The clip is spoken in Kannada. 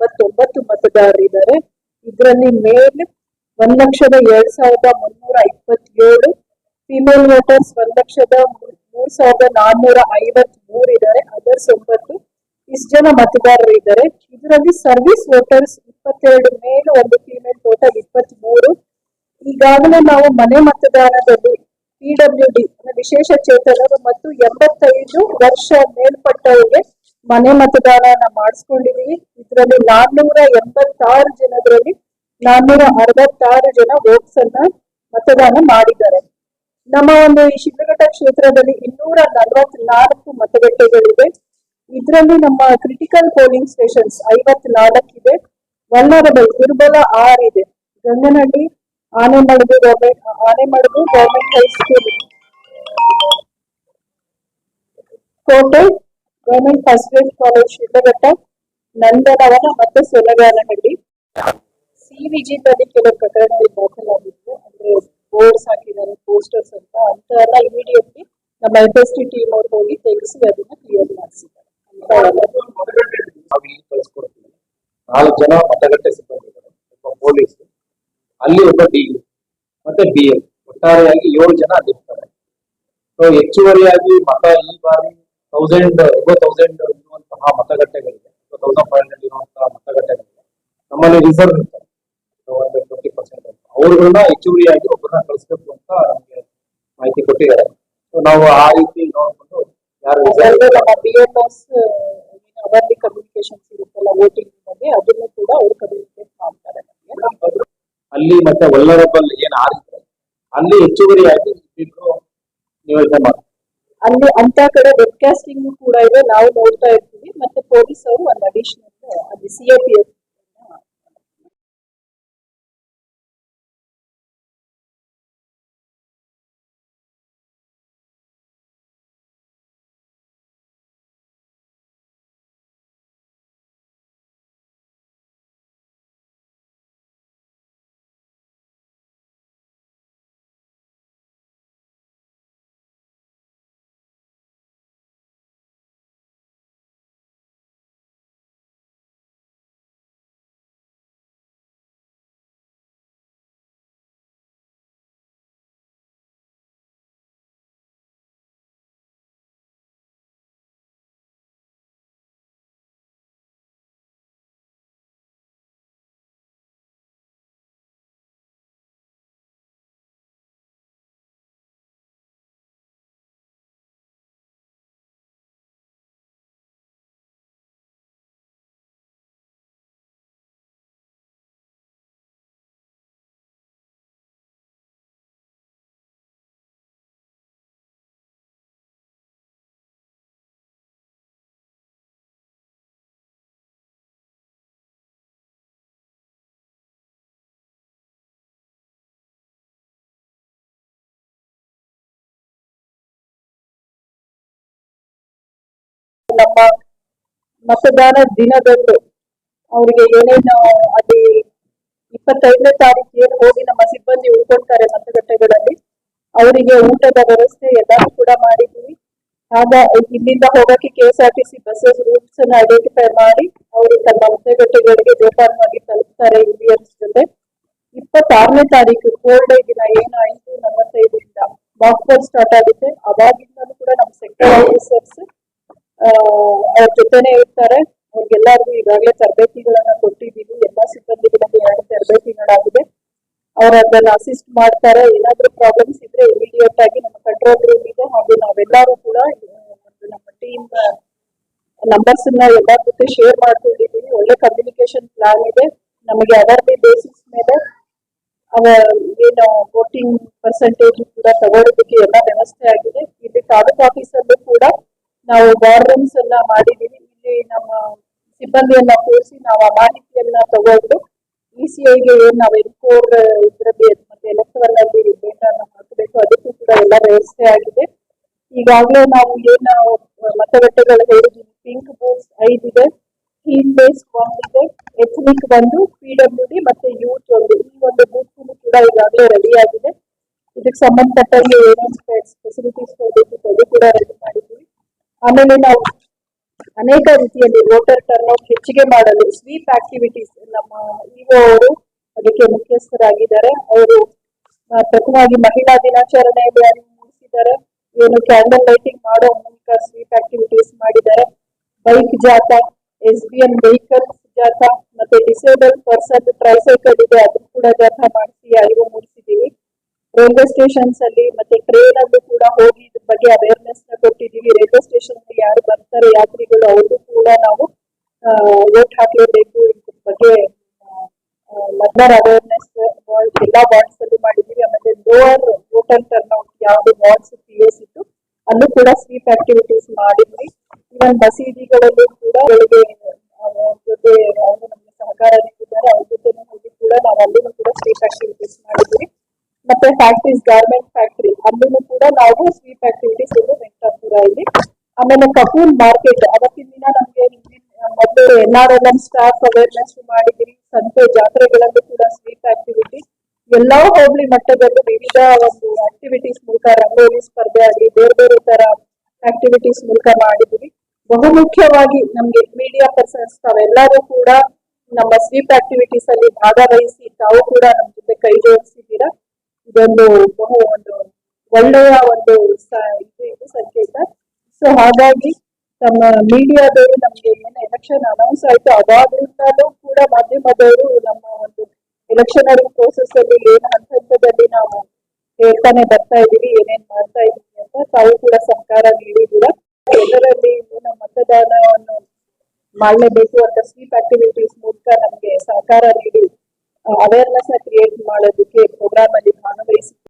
89 ಮತದಾರರಿದ್ದಾರೆ. ಇದರಲ್ಲಿ ಮೇಲ್ 1,02,327, ಫಿಮೇಲ್ ವೋಟರ್ಸ್ 1,03,453 ಇದ್ದಾರೆ. ಅದರ್ಸ್ 9. ಇಷ್ಟು ಜನ ಮತದಾರರು ಇದ್ದಾರೆ. ಇದರಲ್ಲಿ ಸರ್ವಿಸ್ ವೋಟರ್ಸ್ 22 ಮೇಲ್, 1 ಫಿಮೇಲ್, ಟೋಟಲ್ 23. ಈಗಾಗಲೇ ನಾವು ಮನೆ ಮತದಾನದಲ್ಲಿ PWD ವಿಶೇಷ ಚೇತನರು ಮತ್ತು 85 ವರ್ಷ ಮೇಲ್ಪಟ್ಟವರಿಗೆ ಮನೆ ಮತದಾನ ಮಾಡಿಸ್ಕೊಂಡಿದೀವಿ. ಇದರಲ್ಲಿ 486 ಜನರಲ್ಲಿ 466 ಜನ ವೋಟ್ಸ್ ಅನ್ನ ಮತದಾನ ಮಾಡಿದ್ದಾರೆ. ನಮ್ಮ ಒಂದು ಈ ಶಿಡ್ಲಘಟ್ಟ ಕ್ಷೇತ್ರದಲ್ಲಿ 244 ಮತಗಟ್ಟೆಗಳಿವೆ. ಇದರಲ್ಲಿ ನಮ್ಮ ಕ್ರಿಟಿಕಲ್ ಪೋಲಿಂಗ್ ಸ್ಟೇಷನ್ಸ್ 54 ಇದೆ. ವಲ್ನರಬಲ್ ದುರ್ಬಲ 6 ಇದೆ. Ganganahalli, Anemadagu government high school, Kote government first grade college Shidlaghatta, Nandanavana ಮತ್ತೆ ಸೊಲಗಾನಹಳ್ಳಿ. CVGದಲ್ಲಿ ಕೆಲವು ಪ್ರಕರಣಗಳು ದಾಖಲಾಗಿತ್ತು. ಅಂದ್ರೆ ಬೋರ್ಡ್ಸ್ ಹಾಕಿದ್ದಾರೆ, ಪೋಸ್ಟರ್ಸ್ ಅಂತ ಎಲ್ಲ ಇಮಿಡಿಯೇಟ್ಲಿ ನಮ್ಮ FST ಟೀಮ್ ಅವ್ರು ಹೋಗಿ ತೆಗೆಸಿ ಅದನ್ನ ಕ್ಲಿಯರ್ ಮಾಡಿಸಿದ್ದಾರೆ. 4 ಜನ ಮತಗಟ್ಟೆ ಸಿಬ್ಬಂದಿಗಳು, ಪೊಲೀಸ್, ಅಲ್ಲಿ ಒಬ್ಬ DU ಮತ್ತೆ BL, ಒಟ್ಟಾರೆಯಾಗಿ 7 ಜನ ಅಲ್ಲಿರ್ತಾರೆ. ಸೊ ಹೆಚ್ಚುವರಿಯಾಗಿ ಮತ ಈ ಬಾರಿ 1000 ಇರುವಂತಹ ಮತಗಟ್ಟೆಗಳಿದೆ, 1500 ಇರುವಂತಹ ಮತಗಟ್ಟೆಗಳಿದೆ. ನಮ್ಮಲ್ಲಿ ರಿಸರ್ವ್ ಇರ್ತಾರೆ, ಒಂದು 20% ಅವ್ರುಗಳನ್ನ ಹೆಚ್ಚುವರಿಯಾಗಿ ಒಬ್ಬರನ್ನ ಕಳಿಸ್ಬೇಕು ಅಂತ ನಮಗೆ ಮಾಹಿತಿ ಕೊಟ್ಟಿದ್ದಾರೆ. ಸೊ ನಾವು ಆ ರೀತಿ ನೋಡ್ಕೊಂಡು ಯಾರು ಅವರ್ಲಿ ಕಮ್ಯುನಿಕೇಶನ್ಸ್ ಇರುತ್ತಲ್ಲ ವೋಟಿಂಗ್ ಬಗ್ಗೆ, ಅದನ್ನು ಕೂಡ ಅವರು ಕಮ್ಯುನಿಕೇಟ್ ಮಾಡ್ತಾರೆ. ಅಲ್ಲಿ ಮತ್ತೆ ವಲ್ನರಬಲ್ ಏನ್ ಆಗಿದ್ರೆ ಅಲ್ಲಿ ಹೆಚ್ಚುವರಿಯಾಗಿ ನಿಯೋಜನೆ ಮಾಡ್ತಾರೆ. ಅಲ್ಲಿ ಅಂತ ಕಡೆ ವೆಬ್ಕಾಸ್ಟಿಂಗ್ ಕೂಡ ಇದೆ, ನಾವು ನೋಡ್ತಾ ಇರ್ತೀವಿ. ಮತ್ತೆ ಪೊಲೀಸ್ ಅವರು ಒಂದು ಅಡಿಷನಲ್ ಅಲ್ಲಿ CIPF ನಮ್ಮ ಮತದಾನ ದಿನದಂದು ಅವರಿಗೆ ಏನೇನು ಅಲ್ಲಿ 25ನೇ ತಾರೀಕು ಏನು ಹೋಗಿ ನಮ್ಮ ಸಿಬ್ಬಂದಿ ಉಳ್ಕೊಳ್ತಾರೆ ಮತಗಟ್ಟೆಗಳಲ್ಲಿ, ಅವರಿಗೆ ಊಟದ ವ್ಯವಸ್ಥೆ ಎಲ್ಲಾನು ಕೂಡ ಮಾಡಿದ್ದೀವಿ. ಆಗ ಇಲ್ಲಿಂದ ಹೋಗಕ್ಕೆ KSRTC ಬಸ್ಸಸ್ ರೂಟ್ಸ್ ಅನ್ನು ಐಡೆಂಟಿಫೈ ಮಾಡಿ ಅವರು ತಮ್ಮ ಮತಗಟ್ಟೆಗಳಿಗೆ ಜೋಪಾನವಾಗಿ ತಲುಪ್ತಾರೆ ಇಂಡಿಯನ್ಸ್ ಜೊತೆ. 26ನೇ ತಾರೀಕು ಕೋಲ್ಡ್ ಡೇ ದಿನ ಏನು 5:45 ಮಾಕ್ ಡ್ರಿಲ್ ಸ್ಟಾರ್ಟ್ ಆಗುತ್ತೆ. ಅವಾಗಿಂದಲೂ ಕೂಡ ನಮ್ಮ ಸೆಕ್ಟರ್ ಆಫೀಸರ್ಸ್ ಅವ್ರ ಜೊತೆನೆ ಇರ್ತಾರೆ. ಅವ್ರಿಗೆಲ್ಲರಿಗೂ ಈಗಾಗಲೇ ತರಬೇತಿಗಳನ್ನ ಕೊಟ್ಟಿದ್ದೀವಿ. ಎಲ್ಲಾ ಸಿಬ್ಬಂದಿಗಳಿಗೆ 2 ತರಬೇತಿಗಳಾಗಿದೆ. ಅವ್ರು ಅದನ್ನ ಅಸಿಸ್ಟ್ ಮಾಡ್ತಾರೆ. ಏನಾದ್ರೂ ಪ್ರಾಬ್ಲಮ್ಸ್ ಇದ್ರೆ ಇಮಿಡಿಯೇಟ್ ಆಗಿ ನಮ್ಮ ಕಂಟ್ರೋಲ್ ರೂಮ್ ಇದೆ, ಹಾಗೂ ನಾವೆಲ್ಲರೂ ಕೂಡ ನಮ್ಮ ಟೀಮ್ ನಂಬರ್ಸ್ ನ ಎಲ್ಲರ ಜೊತೆ ಶೇರ್ ಮಾಡ್ಕೊಂಡಿದ್ದೀವಿ. ಒಳ್ಳೆ ಕಮ್ಯುನಿಕೇಶನ್ ಪ್ಲಾನ್ ಇದೆ. ನಮಗೆ ಅವರ್ಲಿ ಬೇಸಿಸ್ ಮೇಲೆ ಏನು ವೋಟಿಂಗ್ ಪರ್ಸೆಂಟೇಜ್ ಕೂಡ ತಗೊಳ್ಳೋದಕ್ಕೆ ಎಲ್ಲ ವ್ಯವಸ್ಥೆ ಆಗಿದೆ. ಇಲ್ಲಿ ತಾಲೂಕು ಆಫೀಸಲ್ಲೂ ಕೂಡ ನಾವು ವಾರ್ ರೂಮ್ಸ್ ಎಲ್ಲ ಮಾಡಿದೀವಿ. ಇಲ್ಲಿ ನಮ್ಮ ಸಿಬ್ಬಂದಿಯನ್ನ ಕೂರಿಸಿ ನಾವು ಆ ಮಾಹಿತಿಯನ್ನ ತಗೊಂಡು ECIಗೆ ಏನ್ ನಾವು ಎನ್ಕೋರ್ ಇದರಲ್ಲಿ ಮತ್ತೆ ಎಲೆಕ್ಟ್ರಲ್ ಅಲ್ಲಿ ಡೇಟಾನ ಹಾಕಬೇಕು, ಅದಕ್ಕೂ ಕೂಡ ಎಲ್ಲ ವ್ಯವಸ್ಥೆ ಆಗಿದೆ. ಈಗಾಗಲೇ ನಾವು ಏನು ಮತಗಟ್ಟೆಗಳು ಹೇಳಿದೀವಿ, ಪಿಂಕ್ ಬೂತ್ಸ್ 5 ಇದೆ, ಥೀಮ್ ಬೇಸ್ 1 ಇದೆ, ಎಥ್ನಿಕ್ 1, PWD ಮತ್ತೆ ಯೂತ್ 1. ಈ ಒಂದು ಬೂತ್ ಕೂಡ ಈಗಾಗಲೇ ರೆಡಿ ಆಗಿದೆ. ಇದಕ್ಕೆ ಸಂಬಂಧಪಟ್ಟಂಗೆ ಏನೇನು ಫೆಸಿಲಿಟೀಸ್ ಕೊಡಬೇಕು ಅದು ಕೂಡ ರೆಡಿ ಮಾಡಿದ್ದೀವಿ. ಆಮೇಲೆ ನಾವು ಅನೇಕ ರೀತಿಯಲ್ಲಿ ವೋಟರ್ ಟರ್ನ್ಔಟ್ ಹೆಚ್ಚಿಗೆ ಮಾಡಲು ಸ್ವೀಪ್ ಆಕ್ಟಿವಿಟೀಸ್ ನಮ್ಮ ಇಒ ಅವರು ಅದಕ್ಕೆ ಮುಖ್ಯಸ್ಥರಾಗಿದ್ದಾರೆ. ಅವರು ಪ್ರಥಮವಾಗಿ ಮಹಿಳಾ ದಿನಾಚರಣೆಯಲ್ಲಿ ಅರಿವು ಮೂಡಿಸಿದ್ದಾರೆ. ಏನು ಕ್ಯಾಂಡಲ್ ಲೈಟಿಂಗ್ ಮಾಡೋ ಮೂಲಕ ಸ್ವೀಪ್ ಆಕ್ಟಿವಿಟೀಸ್ ಮಾಡಿದ್ದಾರೆ. ಬೈಕ್ ಜಾಥಾ, SBM ವೆಹಿಕಲ್ ಜಾಥಾ, ಮತ್ತೆ ಡಿಸೇಬಲ್ ಪರ್ಸನ್ ಟ್ರೈಸೈಕಲ್ ಇದೆ, ಅದು ಕೂಡ ಜಾಥಾ ಮಾಡಿಸಿ ಅರಿವು ಮೂಡಿಸಿದ್ದೀವಿ. ರೈಲ್ವೆ ಸ್ಟೇಷನ್ಸ್ ಅಲ್ಲಿ ಮತ್ತೆ ಟ್ರೈನ್ ಅಲ್ಲೂ ಕೂಡ ಹೋಗಿ ಇದ್ರ ಬಗ್ಗೆ ಅವೇರ್ನೆಸ್ ನ ಕೊಟ್ಟಿದ್ದೀವಿ. ರೈಲ್ವೆ ಸ್ಟೇಷನ್ ಯಾರು ಬರ್ತಾರೆ ಯಾತ್ರಿಗಳು ಅವ್ರಿಗೂ ಕೂಡ ನಾವು ವೋಟ್ ಹಾಕಲೇಬೇಕು ಇದ್ರ ಬಗ್ಗೆ ಮದರ್ ಅವೇರ್ನೆಸ್ ಎಲ್ಲಾ ವಾರ್ಡ್ಸ್ ಅಲ್ಲೂ ಮಾಡಿದೀವಿ. ಆಮೇಲೆ ಲೋವರ್ ವೋಟರ್ ಟರ್ನ್ಔಟ್ ಯಾವ್ದು ವಾರ್ಡ್ಸ್ PS ಇತ್ತು ಅಲ್ಲೂ ಕೂಡ ಸ್ವೀಪ್ ಆಕ್ಟಿವಿಟೀಸ್ ಮಾಡಿದ್ವಿ. ಇವನ್ ಮಸೀದಿಗಳಲ್ಲೂ ಕೂಡ ಬೆಳಿಗ್ಗೆ ಜೊತೆ ಅವರು ನಮಗೆ ಸಹಕಾರ ನೀಡಿದ್ದಾರೆ. ಅವ್ರ ಜೊತೆ ಹೋಗಿ ಕೂಡ ನಾವು ಅಲ್ಲೂ ಕೂಡ ಸ್ವೀಪ್ ಆಕ್ಟಿವಿಟೀಸ್ ಮಾಡಿದ್ವಿ. ಮತ್ತೆ ಫ್ಯಾಕ್ಟ್ರೀಸ್, ಗಾರ್ಮೆಂಟ್ ಫ್ಯಾಕ್ಟ್ರಿ ಅಲ್ಲೂ ಕೂಡ ನಾವು ಸ್ವೀಪ್ ಆಕ್ಟಿವಿಟೀಸ್ ವೆಂಕಟಾಪುರ ಇಲ್ಲಿ. ಆಮೇಲೆ ಕಪೂಲ್ ಮಾರ್ಕೆಟ್ ಅವತ್ತಿನ ದಿನ ನಮ್ಗೆ ಮೊದಲು NRLM ಸ್ಟಾಫ್ ಅವೇರ್ನೆಸ್ ಮಾಡಿದ್ವಿ. ಸಂತೆ ಜಾತ್ರೆಗಳಲ್ಲೂ ಕೂಡ ಸ್ವೀಪ್ ಆಕ್ಟಿವಿಟಿ ಎಲ್ಲಾ ಹೋಬಳಿ ಮಟ್ಟದಲ್ಲೂ ವಿವಿಧ ಒಂದು ಆಕ್ಟಿವಿಟೀಸ್ ಮೂಲಕ ರಂಗೋಲಿ ಸ್ಪರ್ಧೆ ಆಗಲಿ ಬೇರೆ ಬೇರೆ ತರ ಆಕ್ಟಿವಿಟೀಸ್ ಮೂಲಕ ಮಾಡಿದ್ವಿ. ಬಹುಮುಖ್ಯವಾಗಿ ನಮ್ಗೆ ಮೀಡಿಯಾ ಪರ್ಸನ್ಸ್ ತಾವೆಲ್ಲರೂ ಕೂಡ ನಮ್ಮ ಸ್ವೀಪ್ ಆಕ್ಟಿವಿಟೀಸ್ ಅಲ್ಲಿ ಭಾಗವಹಿಸಿ ತಾವು ಕೂಡ ನಮ್ಮ ಜೊತೆ ಕೈ ಜೋಡಿಸಿದ್ದೀರಾ. ಇದೊಂದು ಒಂದು ಒಳ್ಳೆಯ ಒಂದು ಇದು ಸಂಕೇತ. ಸೊ ಹಾಗಾಗಿ ತಮ್ಮ ಮೀಡಿಯಾದವರು ನಮ್ಗೆ ಏನು ಎಲೆಕ್ಷನ್ ಅನೌನ್ಸ್ ಆಯ್ತು ಅವಾಗ್ಲಿಂದಲೂ ಕೂಡ ಮಾಧ್ಯಮದವರು ನಮ್ಮ ಒಂದು ಎಲೆಕ್ಷನರಿ ಪ್ರೋಸೆಸ್ ಅಲ್ಲಿ ಏನು ಹಂತದಲ್ಲಿ ನಾವು ಹೇಳ್ತಾನೆ ಬರ್ತಾ ಇದೀವಿ, ಏನೇನ್ ಮಾಡ್ತಾ ಇದೀವಿ ಅಂತ ತಾವು ಕೂಡ ಸಹಕಾರ ನೀಡಿದ್ದೀರಾ. ಎಲ್ಲರಲ್ಲಿ ನಮ್ಮ ಮತದಾನವನ್ನು ಮಾಡಲೇಬೇಕು ಅಂತ ಸ್ವೀಪ್ ಆಕ್ಟಿವಿಟೀಸ್ ಮೂಲಕ ನಮ್ಗೆ ಸಹಕಾರ ನೀಡಿ ಅವೇರ್ನೆಸ್ ನ ಕ್ರಿಯೇಟ್ ಮಾಡೋದಕ್ಕೆ ಪ್ರೋಗ್ರಾಮ್ ಅಲ್ಲಿ ಭಾಗವಹಿಸಿ